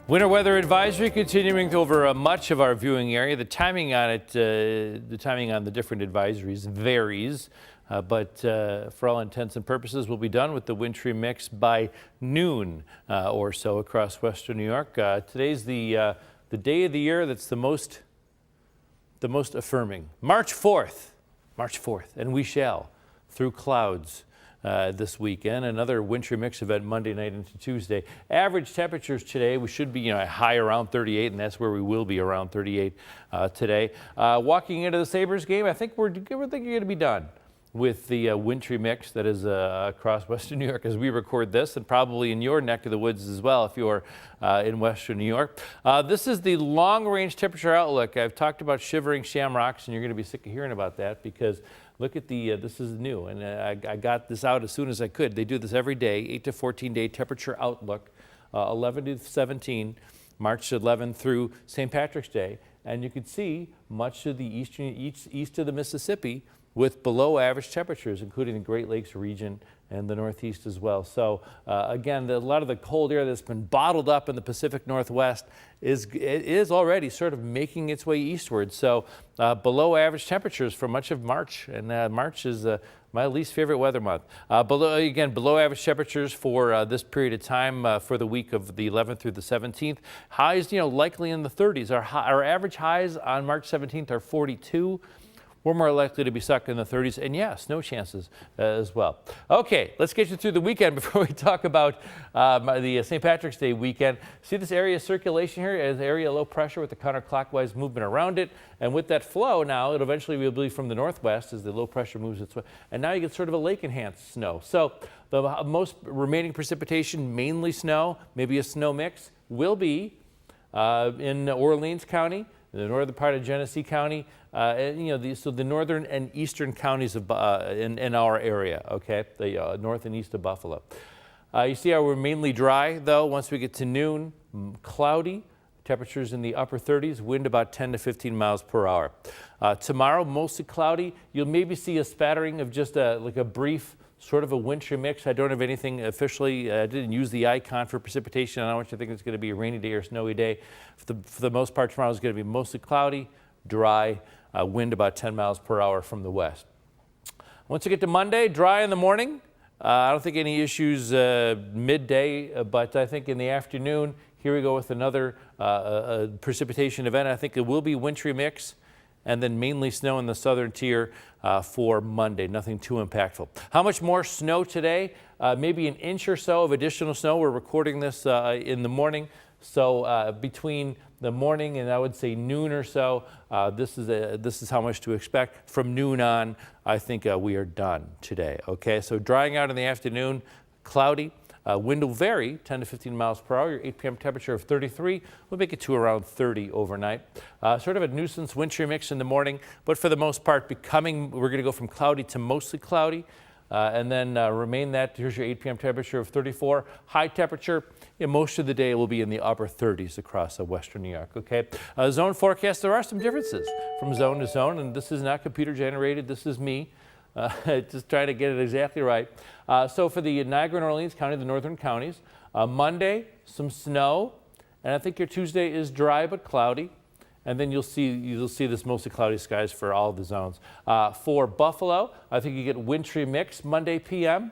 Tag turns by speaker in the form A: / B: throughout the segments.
A: Winter weather advisory continuing over much of our viewing area. The timing on it, the timing on the different advisories varies, but for all intents and purposes, we'll be done with the wintry mix by noon or so across western New York. Today's the day of the year that's the most affirming. March 4th, and we shall through clouds. This weekend. Another wintry mix event Monday night into Tuesday. Average temperatures today, we should be high around 38, and that's where we will be, around 38 today. Walking into the Sabres game, I think we're going to be done with the wintry mix that is across western New York as we record this, and probably in your neck of the woods as well if you're in western New York. This is the long-range temperature outlook. I've talked about shivering shamrocks, and you're going to be sick of hearing about that because look at this is new, and I got this out as soon as I could. They do this every day, 8 to 14 day temperature outlook, 11 to 17, March 11 through St. Patrick's Day. And you can see much of the east of the Mississippi with below average temperatures, including the Great Lakes region and the Northeast as well. So again, a lot of the cold air that's been bottled up in the Pacific Northwest is already sort of making its way eastward. So below average temperatures for much of March, and March is my least favorite weather month. Below average temperatures for this period of time for the week of the 11th through the 17th. Highs, likely in the 30s. Our average highs on March 17th are 42. We're more likely to be stuck in the 30s, and yeah, snow chances as well. Okay, let's get you through the weekend before we talk about the St. Patrick's Day weekend. See this area of circulation here as area low pressure with the counterclockwise movement around it, and with that flow now, it eventually will be from the northwest as the low pressure moves its way, and now you get sort of a lake-enhanced snow. So the most remaining precipitation, mainly snow, maybe a snow mix, will be in Orleans County, the northern part of Genesee County, so the northern and eastern counties of in our area, okay, the north and east of Buffalo. You see how we're mainly dry, though. Once we get to noon, cloudy, temperatures in the upper 30s, wind about 10 to 15 miles per hour. Tomorrow, mostly cloudy. You'll maybe see a spattering of just like a brief sort of a wintry mix. I don't have anything officially. I didn't use the icon for precipitation. I don't want you to think it's going to be a rainy day or snowy day. For the most part, tomorrow is going to be mostly cloudy, dry, wind about 10 miles per hour from the west. Once you get to Monday, dry in the morning. I don't think any issues midday, but I think in the afternoon, here we go with another precipitation event. I think it will be wintry mix, and then mainly snow in the southern tier for Monday. Nothing too impactful. How much more snow today? Maybe an inch or so of additional snow. We're recording this in the morning. So between the morning and I would say noon or so, this is how much to expect. From noon on, I think we are done today. Okay, so drying out in the afternoon, cloudy. Wind will vary 10 to 15 miles per hour. Your 8 p.m. temperature of 33 will make it to around 30 overnight. Sort of a nuisance wintry mix in the morning, but for the most part we're going to go from cloudy to mostly cloudy. And then remain that. Here's your 8 p.m. temperature of 34. High temperature, most of the day will be in the upper 30s across western New York. Okay. Zone forecast, there are some differences from zone to zone, and this is not computer generated. This is me. Just trying to get it exactly right. So for the Niagara and Orleans County, the northern counties, Monday, some snow, and I think your Tuesday is dry but cloudy. And then you'll see this mostly cloudy skies for all the zones. For Buffalo, I think you get wintry mix Monday p.m.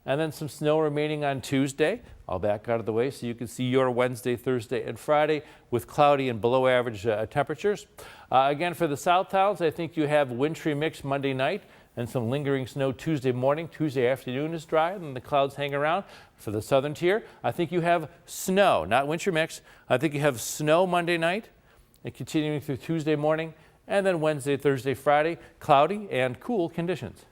A: and then some snow remaining on Tuesday. I'll back out of the way so you can see your Wednesday, Thursday, and Friday with cloudy and below average temperatures. Again, for the south towns, I think you have wintry mix Monday night and some lingering snow Tuesday morning. Tuesday afternoon is dry, and the clouds hang around. For the southern tier, I think you have snow, not wintry mix. I think you have snow Monday night and continuing through Tuesday morning, and then Wednesday, Thursday, Friday, cloudy and cool conditions.